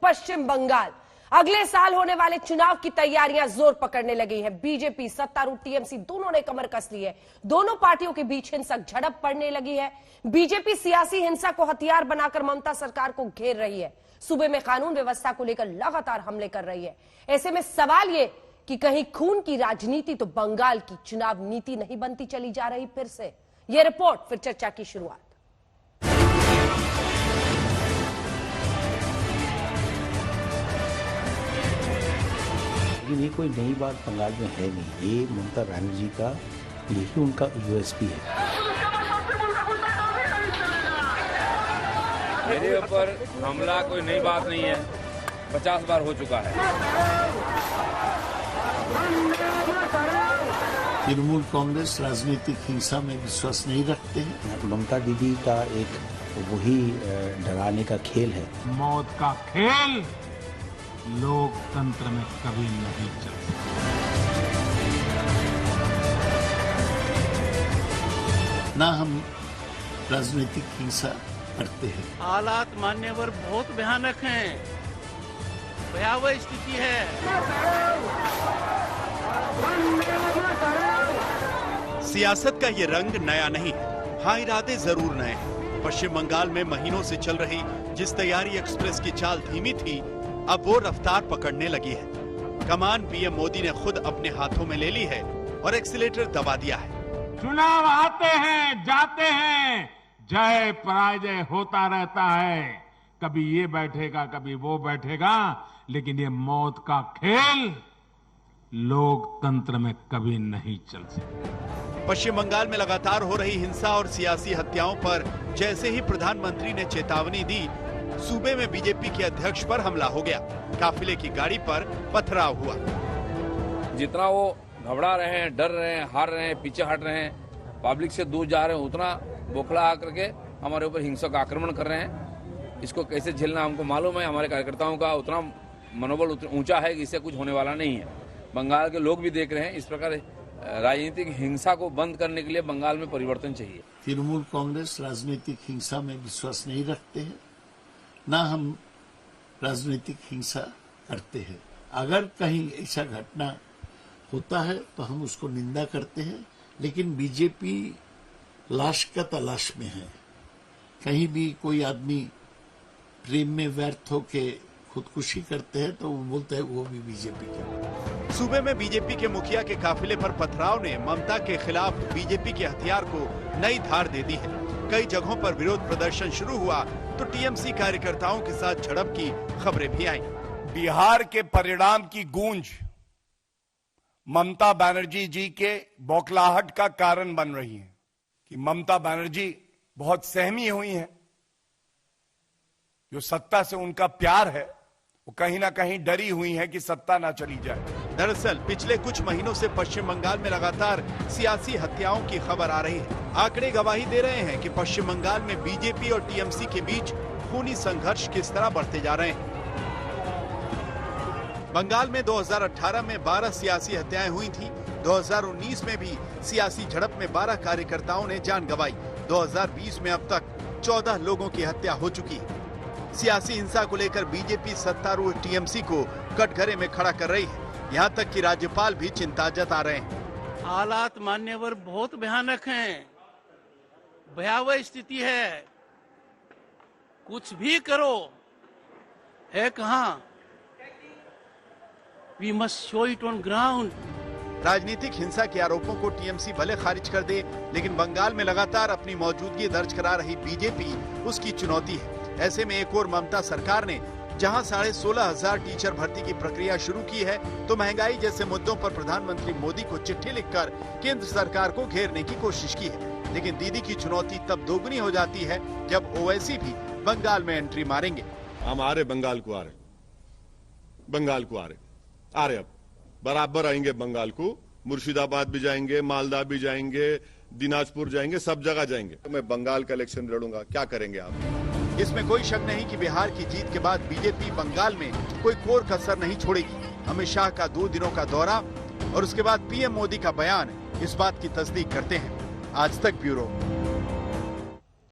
पश्चिम बंगाल। अगले साल होने वाले चुनाव की तैयारियां जोर पकड़ने लगी है। बीजेपी, सत्तारूढ़ टीएमसी दोनों ने कमर कस ली है। दोनों पार्टियों के बीच हिंसक झड़प पड़ने लगी है। बीजेपी सियासी हिंसा को हथियार बनाकर ममता सरकार को घेर रही है। सूबे में कानून व्यवस्था को लेकर लगातार हमले कर रही है। ऐसे में सवाल ये कि कहीं खून की राजनीति तो बंगाल की चुनाव नीति नहीं बनती चली जा रही फिर से? यह रिपोर्ट, फिर चर्चा की शुरुआत। लेकिन ये कोई नई बात बंगाल में है नहीं। ये ममता बनर्जी का यही उनका यूएसपी है। मेरे ऊपर हमला कोई नई बात नहीं है, 50 बार हो चुका है। तृणमूल कांग्रेस राजनीतिक हिंसा में विश्वास नहीं रखते हैं। ममता दीदी का एक वही डराने का खेल है। मौत का खेल लोकतंत्र में कभी नहीं चल सकता। ना हम राजनीतिक हिंसा करते हैं। हालात मान्यवर बहुत भयानक हैं, भयावह स्थिति है। सियासत का ये रंग नया नहीं है, हाँ इरादे जरूर नए हैं। पश्चिम बंगाल में महीनों से चल रही जिस तैयारी एक्सप्रेस की चाल धीमी थी, अब वो रफ्तार पकड़ने लगी है। कमान पीएम मोदी ने खुद अपने हाथों में ले ली है और एक्सीलेटर दबा दिया है। चुनाव आते हैं, जाते हैं, जय पराजय होता रहता है। कभी ये बैठेगा, कभी वो बैठेगा, लेकिन ये मौत का खेल लोकतंत्र में कभी नहीं चल सकता। पश्चिम बंगाल में लगातार हो रही हिंसा और सियासी हत्याओं पर जैसे ही प्रधानमंत्री ने चेतावनी दी, सूबे में बीजेपी के अध्यक्ष पर हमला हो गया। काफिले की गाड़ी पर पथराव हुआ। जितना वो घबरा रहे हैं, डर रहे हैं, हार रहे हैं, पीछे हट रहे हैं, पब्लिक से दूर जा रहे हैं, उतना बौखला आकर के हमारे ऊपर हिंसक आक्रमण कर रहे हैं। इसको कैसे झेलना हमको मालूम है। हमारे कार्यकर्ताओं का उतना मनोबल ऊंचा है कि इससे कुछ होने वाला नहीं है। बंगाल के लोग भी देख रहे हैं। इस प्रकार राजनीतिक हिंसा को बंद करने के लिए बंगाल में परिवर्तन चाहिए। तृणमूल कांग्रेस राजनीतिक हिंसा में विश्वास नहीं रखते हैं, ना हम राजनीतिक हिंसा करते हैं। अगर कहीं ऐसा घटना होता है तो हम उसको निंदा करते हैं, लेकिन बीजेपी लाश का तलाश में है। कहीं भी कोई आदमी प्रेम में व्यर्थ होके खुदकुशी करते हैं तो वो बोलते हैं वो भी बीजेपी के। सूबे में बीजेपी के मुखिया के काफिले पर पथराव ने ममता के खिलाफ बीजेपी के हथियार को नई धार दे दी है। कई जगहों पर विरोध प्रदर्शन शुरू हुआ तो टीएमसी कार्यकर्ताओं के साथ झड़प की खबरें भी आईं। बिहार के परिणाम की गूंज ममता बनर्जी जी के बौखलाहट का कारण बन रही है कि ममता बनर्जी बहुत सहमी हुई हैं। जो सत्ता से उनका प्यार है वो कहीं ना कहीं डरी हुई है कि सत्ता ना चली जाए। दरअसल पिछले कुछ महीनों से पश्चिम बंगाल में लगातार सियासी हत्याओं की खबर आ रही है। आंकड़े गवाही दे रहे हैं कि पश्चिम बंगाल में बीजेपी और टीएमसी के बीच खूनी संघर्ष किस तरह बढ़ते जा रहे हैं। बंगाल में 2018 में 12 सियासी हत्याएं हुई थी। 2019 में भी सियासी झड़प में 12 कार्यकर्ताओं ने जान गंवाई। 2020 में अब तक 14 लोगों की हत्या हो चुकी है। सियासी हिंसा को लेकर बीजेपी सत्तारूढ़ टीएमसी को कटघरे में खड़ा कर रही है। यहाँ तक कि राज्यपाल भी चिंता जता रहे हैं। हालात मान्यवर बहुत भयानक हैं, भयावह स्थिति है। कुछ भी करो, है कहाँ? We must show it on ground. राजनीतिक हिंसा के आरोपों को टीएमसी भले खारिज कर दे, लेकिन बंगाल में लगातार अपनी मौजूदगी दर्ज करा रही बीजेपी उसकी चुनौती है। ऐसे में एक और ममता सरकार ने जहां 16,500 टीचर भर्ती की प्रक्रिया शुरू की है, तो महंगाई जैसे मुद्दों पर प्रधानमंत्री मोदी को चिट्ठी लिखकर केंद्र सरकार को घेरने की कोशिश की है। लेकिन दीदी की चुनौती तब दोगुनी हो जाती है जब ओवैसी भी बंगाल में एंट्री मारेंगे। हम आ रहे बंगाल को, आ रहे अब बराबर आएंगे बंगाल को। मुर्शिदाबाद भी जाएंगे, मालदा भी जाएंगे, दिनाजपुर जाएंगे, सब जगह जाएंगे। तो मैं बंगाल का इलेक्शन लड़ूंगा। क्या करेंगे आप? इसमें कोई शक नहीं कि बिहार की जीत के बाद बीजेपी बंगाल में कोई कोर कसर नहीं छोड़ेगी। अमित शाह का 2 दिनों का दौरा और उसके बाद पीएम मोदी का बयान इस बात की तस्दीक करते हैं। आज तक ब्यूरो।